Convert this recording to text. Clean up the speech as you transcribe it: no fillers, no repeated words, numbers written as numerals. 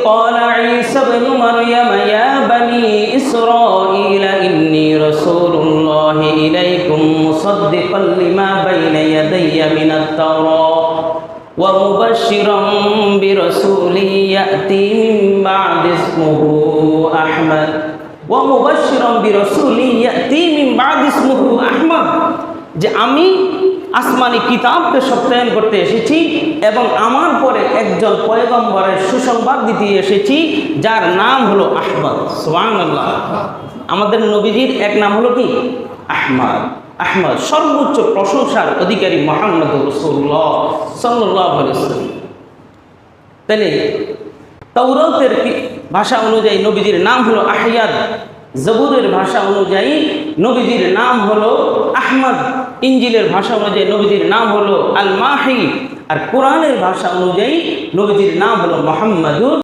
قال عيسى ابن مريم يا بني إسرائيل إني رسول الله إليكم مصدقا لما بين يدي من التوراة ومبشرا برسول يأتي من بعد اسمه أحمد ومبشرا برسول يأتي من بعد اسمه أحمد যে আমি আসমানি কিতাবকে সত্যায়ন করতে এসেছি এবং আমার পরে একজন পয়গম্বরের সুসংবাদ দিতে এসেছি যার নাম হলো আহমদ। সুবহানাল্লাহ। আমাদের নবীজির এক নাম হলো কি? আহমদ। আহমদ সর্বোচ্চ প্রশংসার অধিকারী মুহাম্মদ রাসূলুল্লাহ সাল্লাল্লাহু আলাইহি ওয়াসাল্লাম। তাহলে তাওরাতের ভাষা অনুযায়ী নবীজির নাম হলো আহয়াদ, জবুরের ভাষা অনুযায়ী নবীজির নাম হলো আহমদ, ইঞ্জিলের ভাষা অনুযায়ী নবীজির নাম হলো আল মাহি, আর কোরআনের ভাষা অনুযায়ী নবীজির নাম হলো মুহাম্মাদুর